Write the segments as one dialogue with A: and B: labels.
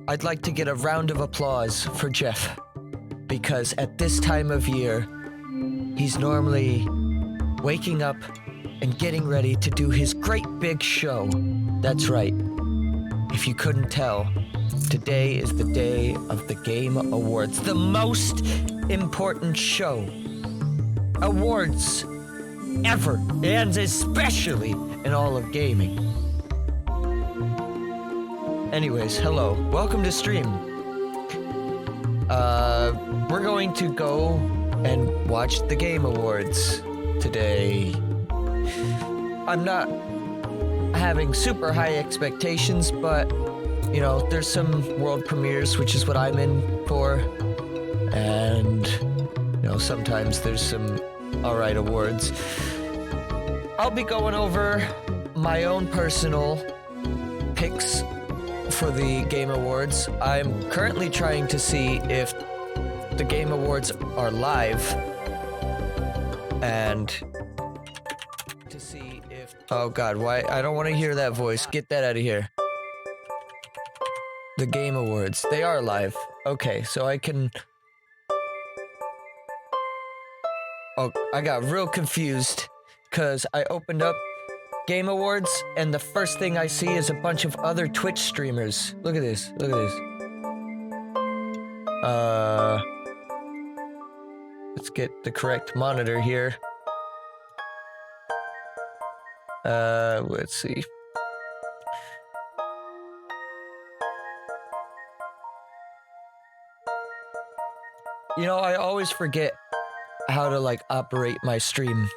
A: I'd like to get a round of applause for Jeff, because at this time of year, he's normally waking up and getting ready to do his great big show. That's right. If you couldn't tell, today is the day of the Game Awards, the most important show, awards ever, and especially in all of gaming. Anyways, hello, welcome to stream. We're going to go and watch the Game Awards today. I'm not having super high expectations, but you know, there's some world premieres, which is what I'm in for, and you know, sometimes there's some alright awards. I'll be going over my own personal picks for the Game Awards. I'm currently trying to see if the Game Awards are live, and to see if... Oh god, why? I don't want to hear that voice. Get that out of here. The Game Awards. They are live. Okay, so I can... Oh, I got real confused because I opened up Game Awards and the first thing I see is a bunch of other Twitch streamers. Look at this. Look at this. Let's get the correct monitor here. Let's see. You know, I always forget how to, like, operate my stream.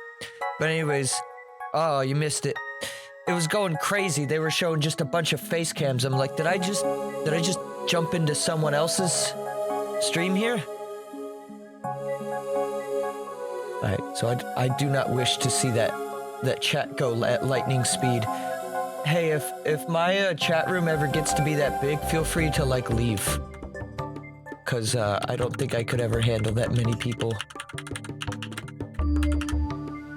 A: But anyways, oh, you missed it. It was going crazy. They were showing just a bunch of face cams. I'm like, did I just jump into someone else's stream here? Alright, so I do not wish to see that chat go at lightning speed. Hey, if my chat room ever gets to be that big, feel free to, like, leave. Because I don't think I could ever handle that many people.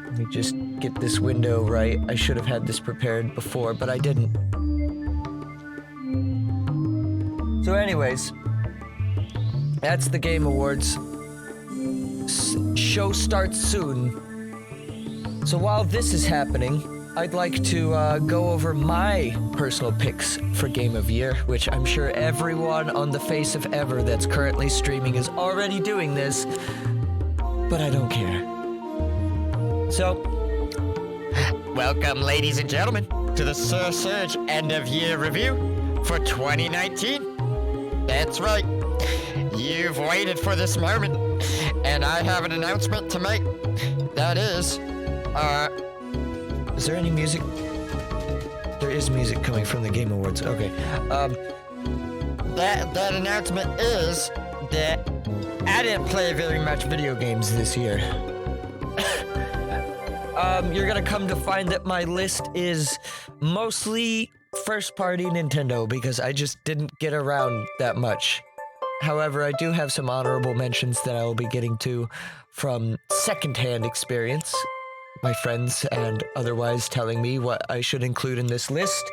A: Let me just get this window right. I should have had this prepared before, but I didn't. So anyways, that's the Game Awards. Show starts soon. So while this is happening, I'd like to go over my personal picks for Game of Year, which I'm sure everyone on the face of ever that's currently streaming is already doing this, but I don't care. So, welcome, ladies and gentlemen, to the Sir Surge End of Year Review for 2019. That's right, you've waited for this moment, and I have an announcement to make. That is there any music? There is music coming from the Game Awards. Okay. That announcement is that I didn't play very much video games this year. You're gonna come to find that my list is mostly first-party Nintendo because I just didn't get around that much. However, I do have some honorable mentions that I will be getting to from secondhand experience. My friends and otherwise telling me what I should include in this list.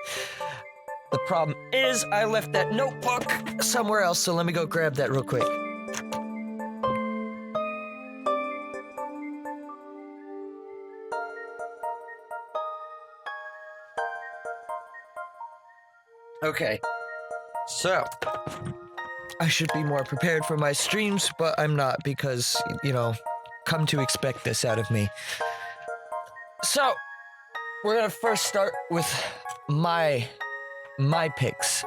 A: The problem is I left that notebook somewhere else, so let me go grab that real quick. Okay, so I should be more prepared for my streams, but I'm not because, you know, come to expect this out of me. So, we're gonna first start with my picks.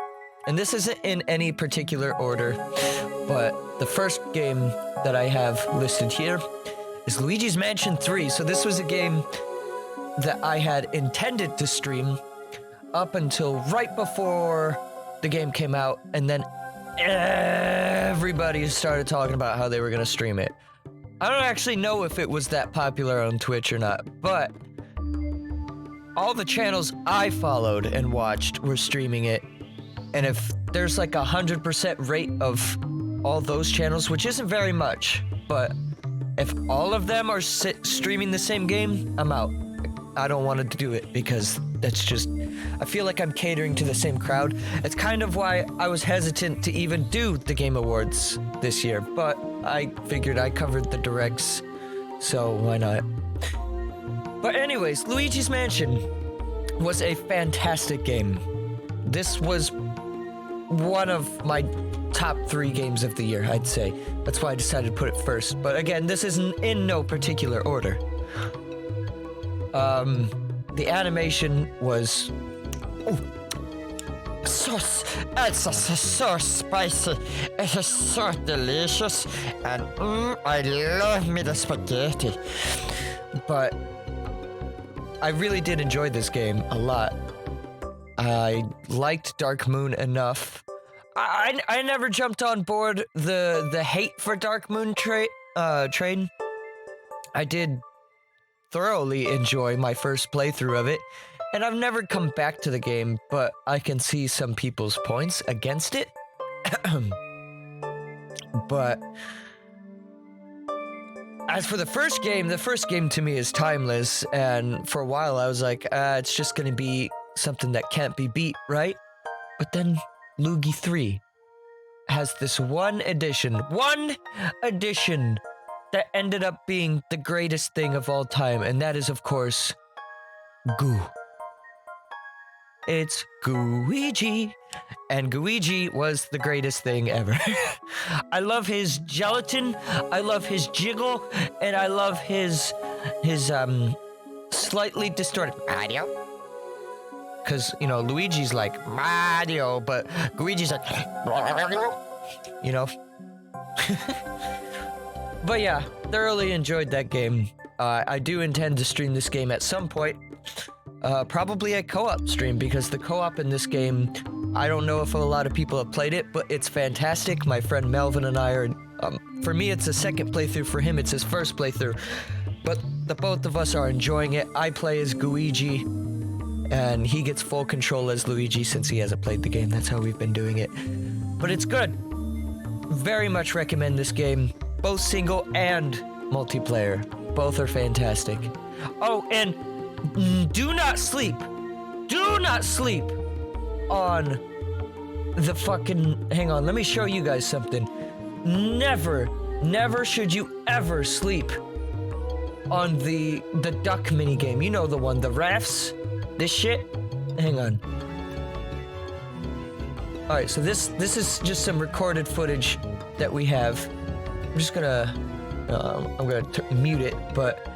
A: And this isn't in any particular order, but the first game that I have listed here is Luigi's Mansion 3. So this was a game that I had intended to stream up until right before the game came out, and then everybody started talking about how they were gonna stream it. I don't actually know if it was that popular on Twitch or not, but all the channels I followed and watched were streaming it. And if there's like 100% rate of all those channels, which isn't very much, but if all of them are streaming the same game, I'm out. I don't want to do it because that's just I feel like I'm catering to the same crowd. It's kind of why I was hesitant to even do the Game Awards this year, but I figured I covered the directs, so why not? But anyways, Luigi's Mansion was a fantastic game. This was one of my top 3 games of the year, I'd say. That's why I decided to put it first. But again, this is in no particular order. The animation was...
B: so spicy. It is so delicious. And I love me the spaghetti.
A: But I really did enjoy this game a lot. I liked Dark Moon enough. I never jumped on board the hate for Dark Moon train. I did thoroughly enjoy my first playthrough of it, and I've never come back to the game, but I can see some people's points against it. But as for the first game to me is timeless, and for a while I was like, it's just gonna be something that can't be beat, right? But then Luigi 3 has this one addition that ended up being the greatest thing of all time, and that is, of course, Goo. It's Gooigi, and Gooigi was the greatest thing ever. I love his gelatin, I love his jiggle, and I love his slightly distorted Mario. Because, you know, Luigi's like Mario, but Gooigi's like, you know. But yeah, thoroughly enjoyed that game. I do intend to stream this game at some point. Probably a co-op stream, because the co-op in this game, I don't know if a lot of people have played it, but it's fantastic. My friend Melvin and I are, for me it's a second playthrough, for him it's his first playthrough. But the both of us are enjoying it. I play as Gooigi, and he gets full control as Luigi since he hasn't played the game. That's how we've been doing it. But it's good. Very much recommend this game. Both single and multiplayer. Both are fantastic. Oh, and do not sleep. Do not sleep on the fucking... Hang on, let me show you guys something. Never should you ever sleep on the duck minigame. You know the one, the rafts? This shit? Hang on. Alright, so this is just some recorded footage that we have. I'm just gonna... I'm gonna mute it, but...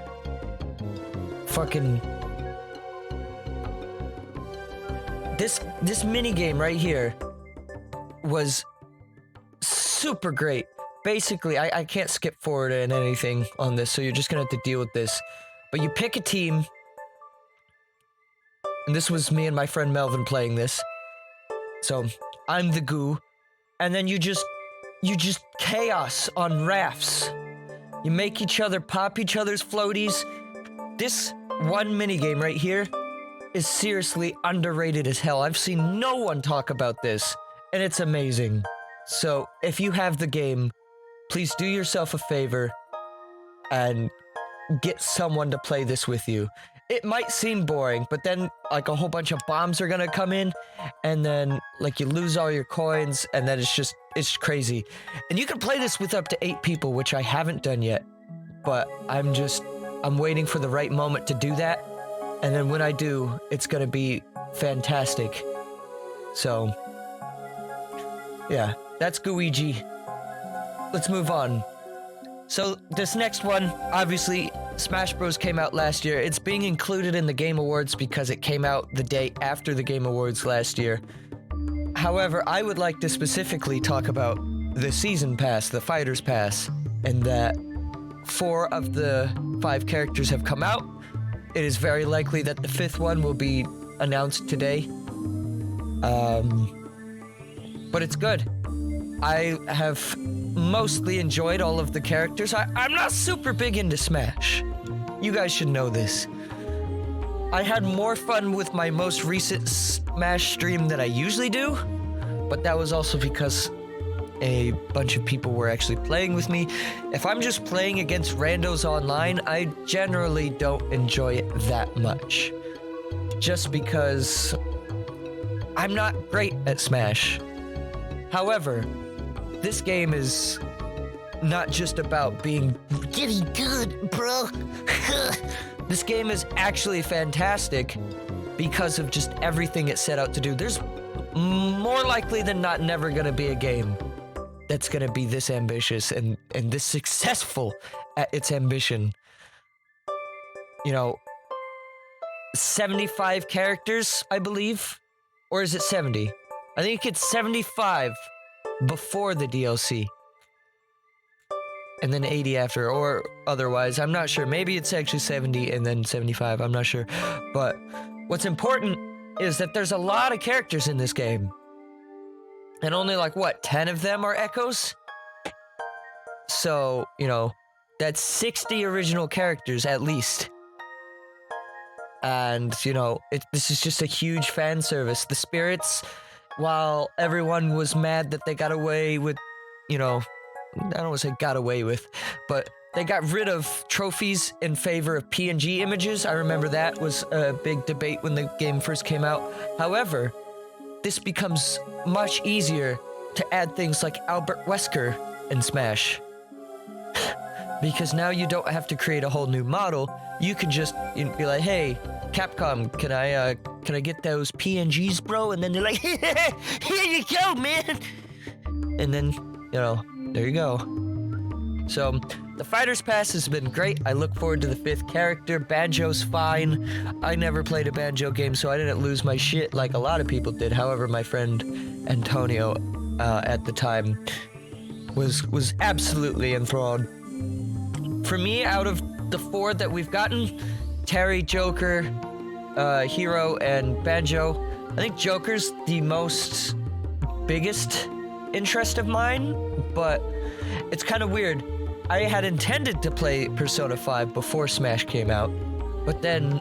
A: Fucking... This minigame right here was super great. Basically, I can't skip forward in anything on this, so you're just gonna have to deal with this. But you pick a team... And this was me and my friend Melvin playing this. So, I'm the goo. And then you just chaos on rafts. You make each other pop each other's floaties. This one minigame right here is seriously underrated as hell. I've seen no one talk about this, and it's amazing. So, if you have the game, please do yourself a favor and get someone to play this with you. It might seem boring, but then like a whole bunch of bombs are gonna come in, and then like you lose all your coins, and then it's crazy. And you can play this with up to 8 people, which I haven't done yet, but I'm waiting for the right moment to do that. And then when I do, it's gonna be fantastic. So yeah, that's Gooigi. Let's move on. So this next one, obviously, Smash Bros. Came out last year. It's being included in the Game Awards because it came out the day after the Game Awards last year. However, I would like to specifically talk about the Season Pass, the Fighter's Pass, and that 4 of the 5 characters have come out. It is very likely that the 5th one will be announced today. But it's good. I have mostly enjoyed all of the characters. I'm not super big into Smash. You guys should know this. I had more fun with my most recent Smash stream than I usually do, but that was also because a bunch of people were actually playing with me. If I'm just playing against randos online, I generally don't enjoy it that much. Just because I'm not great at Smash. However, this game is not just about being getting good, bro. This game is actually fantastic because of just everything it set out to do. There's more likely than not never gonna be a game that's gonna be this ambitious and this successful at its ambition. You know, 75 characters, I believe. Or is it 70? I think it's 75 before the DLC. And then 80 after, or otherwise. I'm not sure. Maybe it's actually 70 and then 75. I'm not sure. But what's important is that there's a lot of characters in this game. And only like, what, 10 of them are echoes? So, you know, that's 60 original characters at least. And, you know, this is just a huge fan service. The spirits, while everyone was mad that they got away with, you know, I don't want to say got away with, but they got rid of trophies in favor of PNG images. I remember that was a big debate when the game first came out. However, this becomes much easier to add things like Albert Wesker in Smash. Because now you don't have to create a whole new model. You can just be like, hey, Capcom, can I get those PNGs, bro? And then they're like, here you go, man. And then, you know, there you go. So, the Fighter's Pass has been great. I look forward to the 5th character. Banjo's fine. I never played a Banjo game, so I didn't lose my shit like a lot of people did. However, my friend Antonio at the time was absolutely enthralled. For me, out of the 4 that we've gotten, Terry, Joker, Hero, and Banjo, I think Joker's the most biggest interest of mine, but it's kind of weird. I had intended to play Persona 5 before Smash came out, but then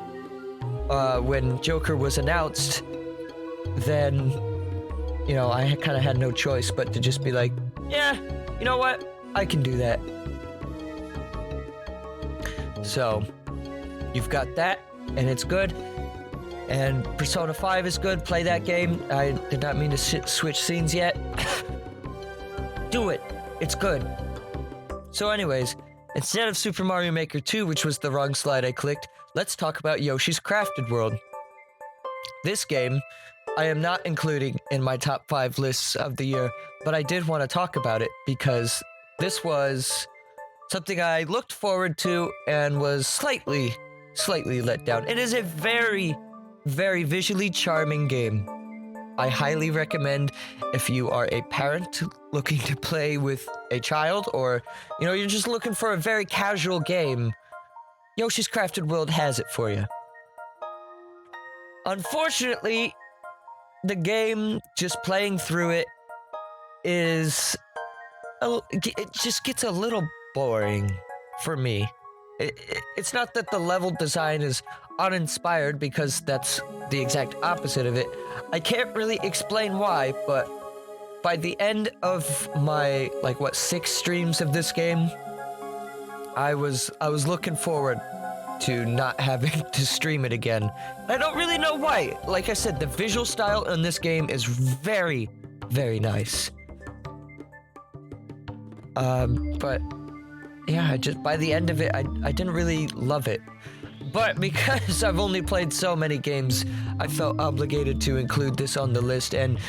A: when Joker was announced, then, you know, I kind of had no choice but to just be like, yeah, you know what? I can do that. So, you've got that, and it's good. And Persona 5 is good. Play that game. I did not mean to switch scenes yet. Do it. It's good. So anyways, instead of Super Mario Maker 2, which was the wrong slide I clicked, let's talk about Yoshi's Crafted World. This game, I am not including in my top 5 lists of the year, but I did want to talk about it because this was something I looked forward to and was slightly let down. It is a very, very visually charming game. I highly recommend if you are a parent looking to play with a child, or, you know, you're just looking for a very casual game, Yoshi's Crafted World has it for you. Unfortunately, the game, just playing through it, it just gets a little boring for me. It's not that the level design is uninspired, because that's the exact opposite of it. I can't really explain why, but by the end of my, 6 streams of this game, I was looking forward to not having to stream it again. I don't really know why. Like I said, the visual style in this game is very, very nice. But yeah, just by the end of it, I didn't really love it. But because I've only played so many games, I felt obligated to include this on the list and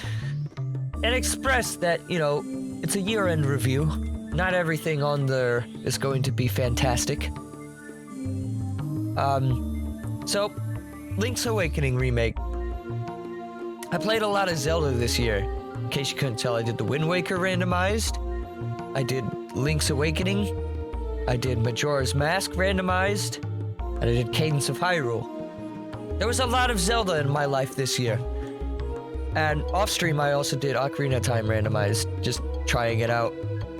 A: express that, you know, it's a year-end review. Not everything on there is going to be fantastic. So, Link's Awakening remake. I played a lot of Zelda this year. In case you couldn't tell, I did the Wind Waker randomized. I did Link's Awakening. I did Majora's Mask randomized, and I did Cadence of Hyrule. There was a lot of Zelda in my life this year. And off-stream, I also did Ocarina of Time randomized, just trying it out.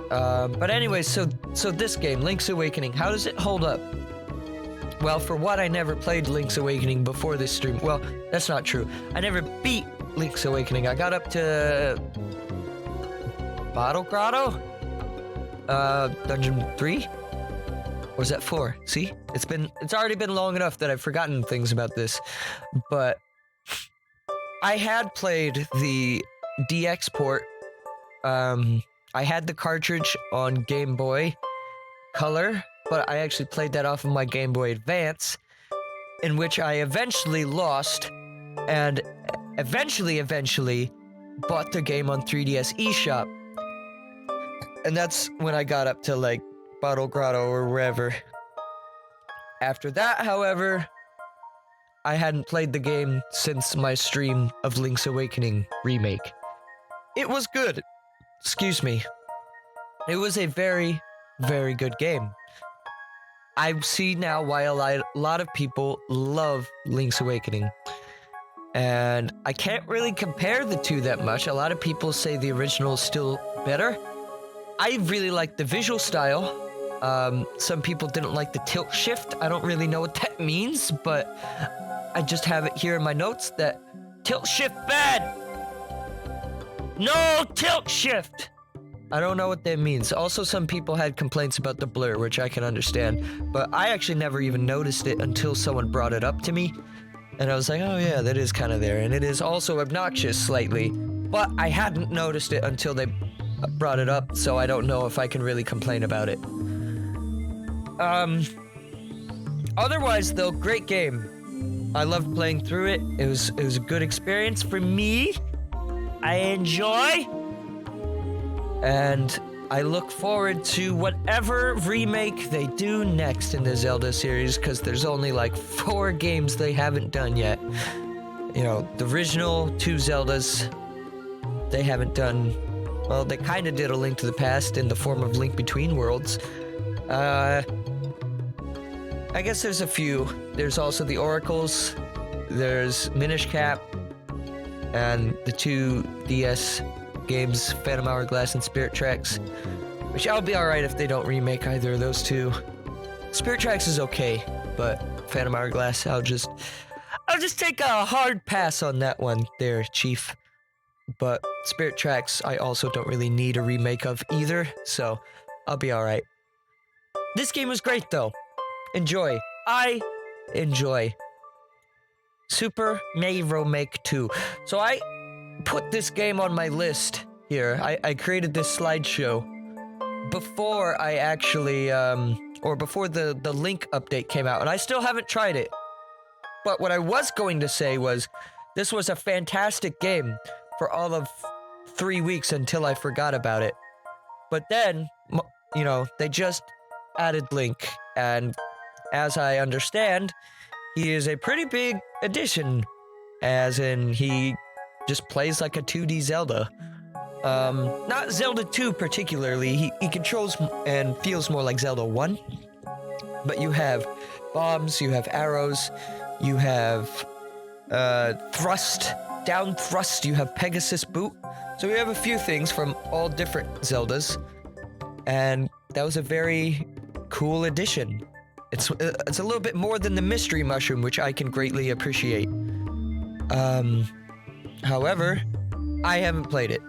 A: But anyways, so this game, Link's Awakening, how does it hold up? Well, for what, I never played Link's Awakening before this stream. Well, that's not true. I never beat Link's Awakening. I got up to Bottle Grotto? Dungeon 3? Or was that 4? See? It's already been long enough that I've forgotten things about this. But I had played the DX port. I had the cartridge on Game Boy Color, but I actually played that off of my Game Boy Advance, in which I eventually lost, and eventually bought the game on 3DS eShop. And that's when I got up to like Bottle Grotto or wherever. After that, however, I hadn't played the game since my stream of Link's Awakening remake. It was good. Excuse me. It was a very, very good game. I see now why a lot of people love Link's Awakening. And I can't really compare the two that much. A lot of people say the original is still better. I really like the visual style. Some people didn't like the tilt shift. I don't really know what that means, but I just have it here in my notes that tilt shift bad. No tilt shift. I don't know what that means. Also, some people had complaints about the blur, which I can understand, but I actually never even noticed it until someone brought it up to me. And I was like, oh yeah, that is kind of there. And it is also obnoxious slightly, but I hadn't noticed it until they brought it up, so I don't know if I can really complain about it. Otherwise though, great game. I loved playing through it. It was a good experience for me. I enjoy. And I look forward to whatever remake they do next in the Zelda series, because there's only like 4 games they haven't done yet. You know, the original 2 Zeldas, they haven't done. Well, they kind of did A Link to the Past in the form of Link Between Worlds. I guess there's a few. There's also the Oracles, there's Minish Cap, and the 2 DS games, Phantom Hourglass and Spirit Tracks, which I'll be alright if they don't remake either of those 2. Spirit Tracks is okay, but Phantom Hourglass, I'll just take a hard pass on that one there, Chief. But Spirit Tracks, I also don't really need a remake of either, so I'll be alright. This game was great though. Enjoy. I enjoy. Super Mario Make 2. So I put this game on my list here. I created this slideshow before I actually, or before the Link update came out, and I still haven't tried it. But what I was going to say was, this was a fantastic game for all of 3 weeks until I forgot about it. But then, you know, they just added Link, and as I understand, he is a pretty big addition, as in he just plays like a 2D Zelda. Not Zelda 2 particularly, he controls and feels more like Zelda 1. But you have bombs, you have arrows, you have thrust, down thrust, you have Pegasus boot. So we have a few things from all different Zeldas, and that was a very cool addition. It's a little bit more than the Mystery Mushroom, which I can greatly appreciate. However, I haven't played it.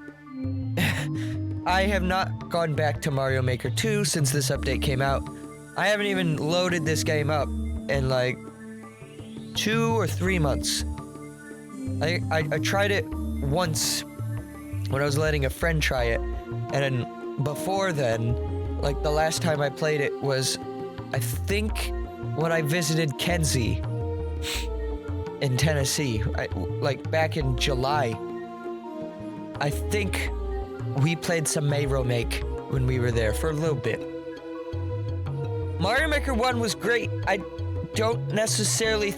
A: I have not gone back to Mario Maker 2 since this update came out. I haven't even loaded this game up in like 2 or 3 months. I tried it once when I was letting a friend try it, and then before then, like the last time I played it was, I think, when I visited Kenzie in Tennessee, like back in July. I think we played some Mario Make when we were there for a little bit. Mario Maker 1 was great. I don't necessarily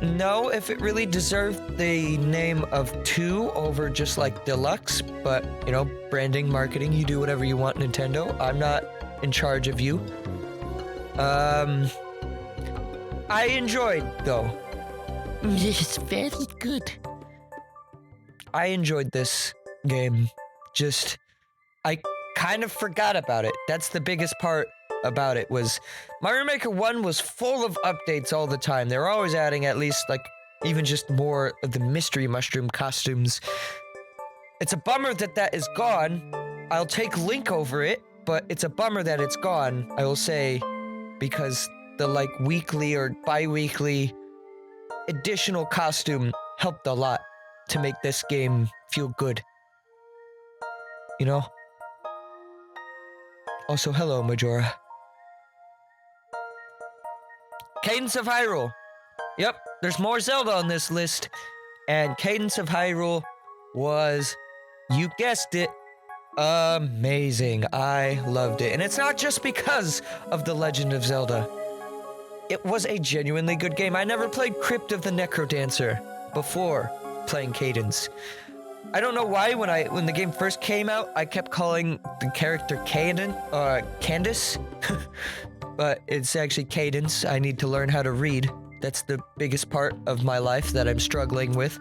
A: know if it really deserved the name of 2 over just like Deluxe, but you know, branding, marketing, you do whatever you want, Nintendo. I'm not in charge of you. I enjoyed though.
B: It's very good.
A: I enjoyed this game. Just, I kind of forgot about it. That's the biggest part about it, was Mario Maker 1 was full of updates all the time. They were always adding at least like even just more of the Mystery Mushroom costumes. It's a bummer that that is gone. I'll take Link over it, but it's a bummer that it's gone, I will say, because the like weekly or bi-weekly additional costume helped a lot. to make this game feel good. You know? Also, hello, Majora. Cadence of Hyrule. Yep, there's more Zelda on this list. And Cadence of Hyrule was, you guessed it, amazing. I loved it. And it's not just because of The Legend of Zelda. It was a genuinely good game. I never played Crypt of the Necrodancer before playing Cadence. I don't know why when the game first came out, I kept calling the character Candace, but it's actually Cadence. I need to learn how to read. That's the biggest part of my life that I'm struggling with.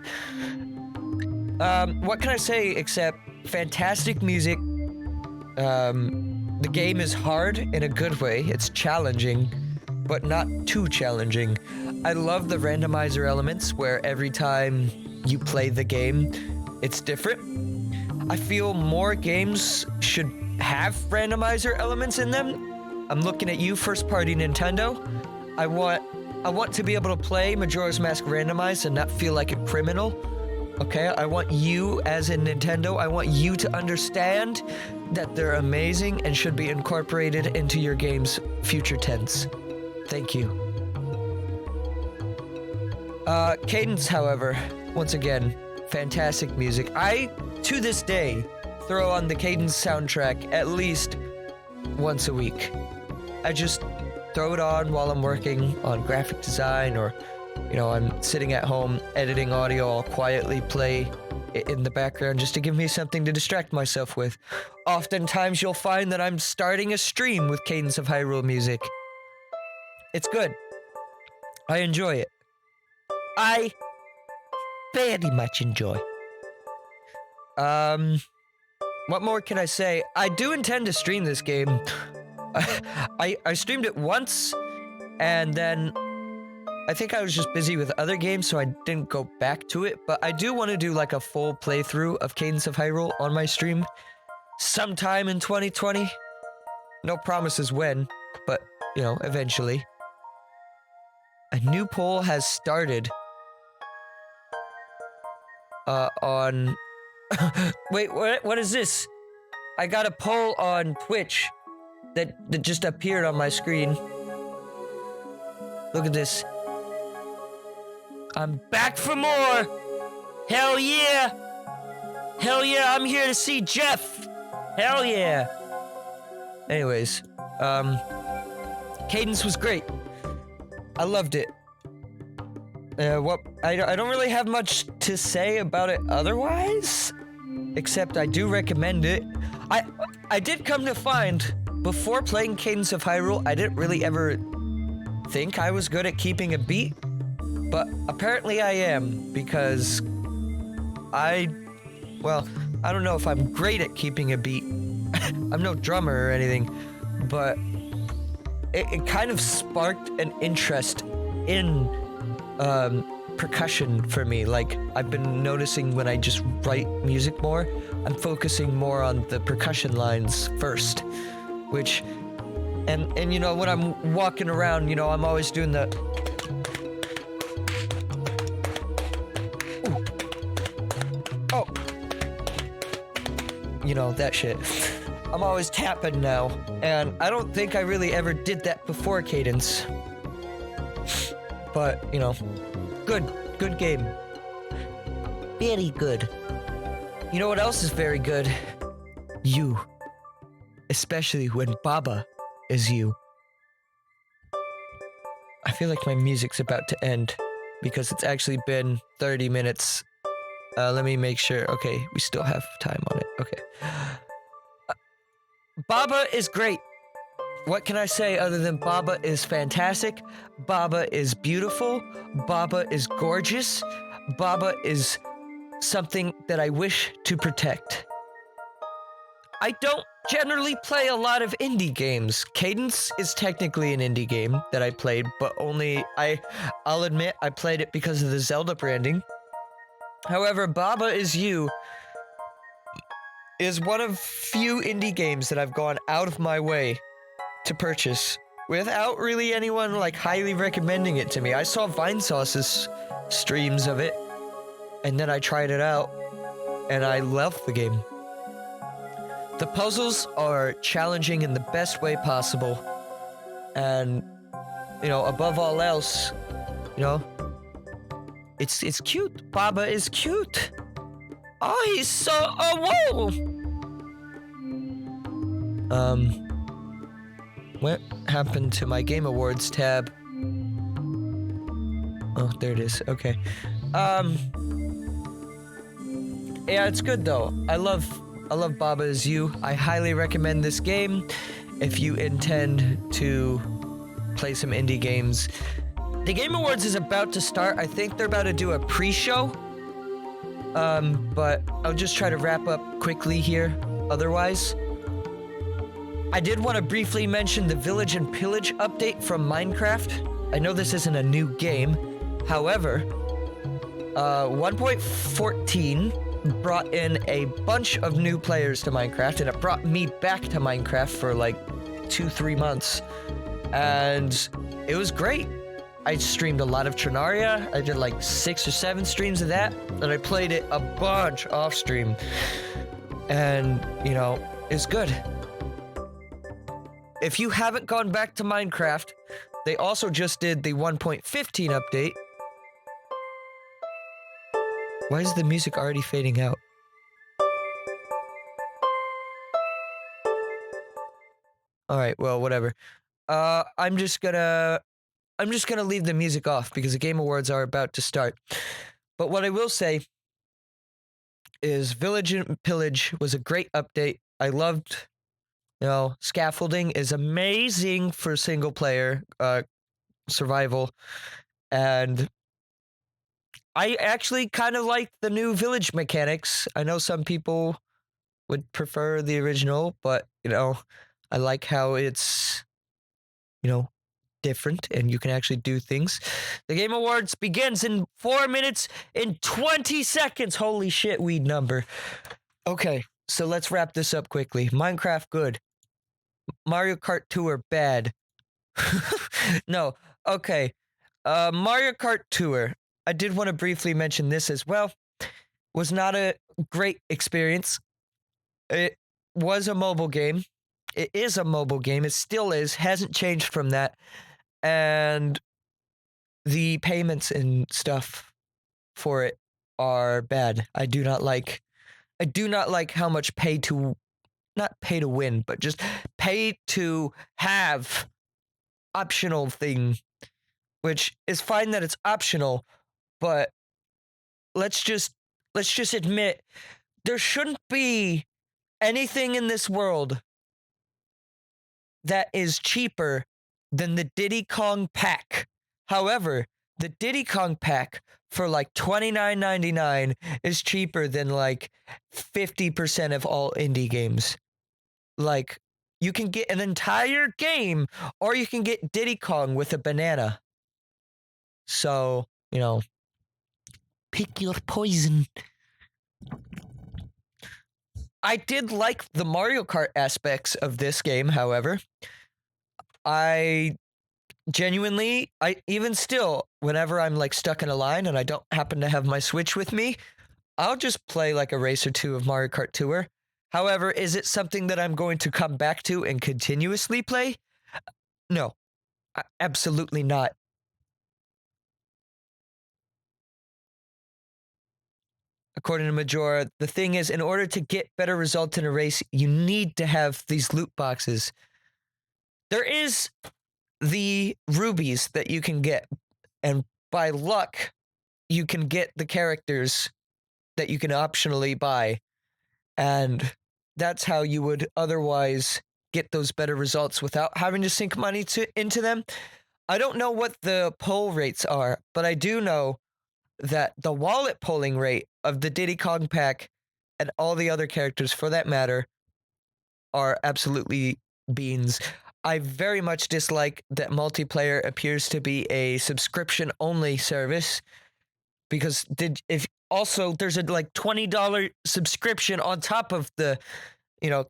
A: What can I say except fantastic music. The game is hard in a good way. It's challenging, but not too challenging. I love the randomizer elements where every time you play the game, it's different. I feel more games should have randomizer elements in them. I'm looking at you, first-party Nintendo. I want to be able to play Majora's Mask randomized and not feel like a criminal. Okay, I want you as in Nintendo, I want you to understand that they're amazing and should be incorporated into your game's future tense. Thank you. Cadence, however, once again, fantastic music. I, to this day, throw on the Cadence soundtrack at least once a week. I just throw it on while I'm working on graphic design, or, you know, I'm sitting at home editing audio. I'll quietly play it in the background just to give me something to distract myself with. Oftentimes you'll find that I'm starting a stream with Cadence of Hyrule music. It's good. I enjoy it. I very much enjoy. What more can I say? I do intend to stream this game. I streamed it once, and then I think I was just busy with other games, so I didn't go back to it, but I do want to do like a full playthrough of Cadence of Hyrule on my stream sometime in 2020. No promises when, but, you know, eventually. A new poll has started on... Wait, what is this? I got a poll on Twitch that just appeared on my screen. Look at this. I'm back for more! Hell yeah! Hell yeah, I'm here to see Jeff! Hell yeah! Anyways, Cadence was great. I loved it. I don't really have much to say about it otherwise, except I do recommend it. I did come to find, before playing Cadence of Hyrule, I didn't really ever think I was good at keeping a beat, but apparently I am, because I don't know if I'm great at keeping a beat. I'm no drummer or anything, but it kind of sparked an interest in percussion for me. Like, I've been noticing when I just write music more, I'm focusing more on the percussion lines first, which, and you know, when I'm walking around, you know, I'm always doing the... Ooh. Oh. You know, that shit. I'm always tapping now, and I don't think I really ever did that before Cadence. But, you know, good game. Very good. You know what else is very good? You. Especially when Baba is you. I feel like my music's about to end, because it's actually been 30 minutes. Let me make sure. Okay, we still have time on it. Okay. Baba is great. What can I say other than Baba is fantastic? Baba is beautiful. Baba is gorgeous. Baba is something that I wish to protect. I don't generally play a lot of indie games. Cadence is technically an indie game that I played, but only I'll admit I played it because of the Zelda branding. However, Baba Is You is one of few indie games that I've gone out of my way to purchase without really anyone like highly recommending it to me. I saw Vinesauce's streams of it, and then I tried it out, and I loved the game. The puzzles are challenging in the best way possible, and above all else, it's cute. Baba is cute. Oh, he's so whoa. What happened to my Game Awards tab? Oh, there it is. Okay. Yeah, it's good though. I love Baba Is You. I highly recommend this game if you intend to play some indie games. The Game Awards is about to start. I think they're about to do a pre-show. But I'll just try to wrap up quickly here. Otherwise, I did want to briefly mention the Village and Pillage update from Minecraft. I know this isn't a new game. However, 1.14 brought in a bunch of new players to Minecraft, and it brought me back to Minecraft for like 2-3 months. And it was great. I streamed a lot of Terraria. I did like 6 or 7 streams of that, and I played it a bunch off stream. And, it's good. If you haven't gone back to Minecraft, they also just did the 1.15 update. Why is the music already fading out? Alright, well, whatever. I'm just gonna leave the music off because the Game Awards are about to start. But what I will say is Village and Pillage was a great update. I loved, scaffolding is amazing for single player survival. And I actually kind of like the new village mechanics. I know some people would prefer the original, but, I like how it's, different and you can actually do things. The Game Awards begins in 4 minutes and 20 seconds. Holy shit, weed number. Okay, so let's wrap this up quickly. Minecraft, good. Mario Kart Tour, bad. No, okay. Mario Kart Tour. I did want to briefly mention this as well. Was not a great experience. It was a mobile game. It is a mobile game. It still is. Hasn't changed from that. And the payments and stuff for it are bad. I do not like how much not pay to win, but just pay to have optional thing, which is fine that it's optional, but let's just admit there shouldn't be anything in this world that is cheaper than the Diddy Kong pack. However, the Diddy Kong pack for like $29.99 is cheaper than like 50% of all indie games. Like, you can get an entire game, or you can get Diddy Kong with a banana. So, pick your poison. I did like the Mario Kart aspects of this game, however. I genuinely, even still, whenever I'm like stuck in a line and I don't happen to have my Switch with me, I'll just play like a race or two of Mario Kart Tour. However, is it something that I'm going to come back to and continuously play? No, absolutely not. According to Majora, the thing is, in order to get better results in a race, you need to have these loot boxes. There is the rubies that you can get, and by luck, you can get the characters that you can optionally buy, and that's how you would otherwise get those better results without having to sink money into them. I don't know what the pull rates are, but I do know that the wallet pulling rate of the Diddy Kong pack and all the other characters, for that matter, are absolutely beans. I very much dislike that multiplayer appears to be a subscription-only service, because there's a like $20 subscription on top of the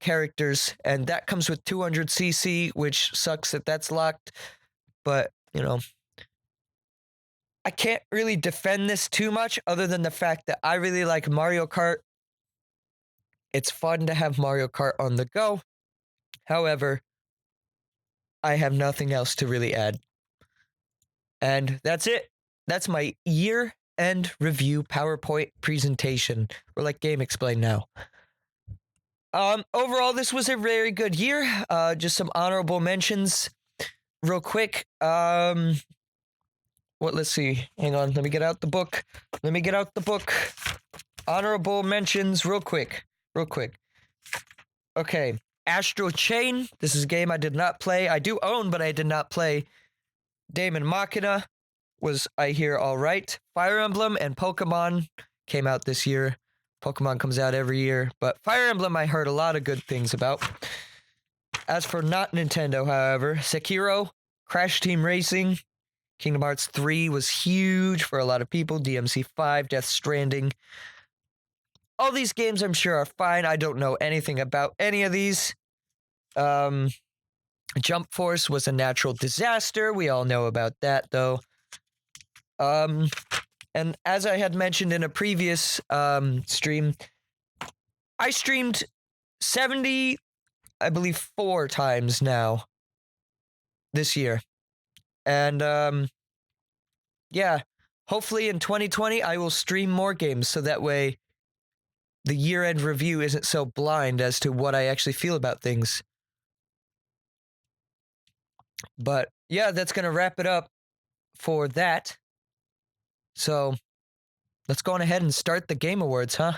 A: characters, and that comes with 200cc, which sucks that that's locked. But I can't really defend this too much other than the fact that I really like Mario Kart. It's fun to have Mario Kart on the go. However, I have nothing else to really add. And that's it. That's my year-end review PowerPoint presentation. Or like Game Explain now. Overall, this was a very good year. Just some honorable mentions real quick. Let's see. Hang on. Let me get out the book. Honorable mentions real quick. Okay. Astral Chain. This is a game I did not play. I do own, but I did not play. Daemon Machina was, I hear, all right. Fire Emblem and Pokemon came out this year. Pokemon comes out every year, but Fire Emblem I heard a lot of good things about. As for not Nintendo, however, Sekiro, Crash Team Racing, Kingdom Hearts 3 was huge for a lot of people, DMC 5, Death Stranding. All these games I'm sure are fine. I don't know anything about any of these. Jump Force was a natural disaster. We all know about that, though. And as I had mentioned in a previous stream, I streamed 70, I believe, 4 times now this year. And yeah, hopefully in 2020 I will stream more games so that way the year-end review isn't so blind as to what I actually feel about things. But yeah, that's going to wrap it up for that. So let's go on ahead and start the Game Awards, huh?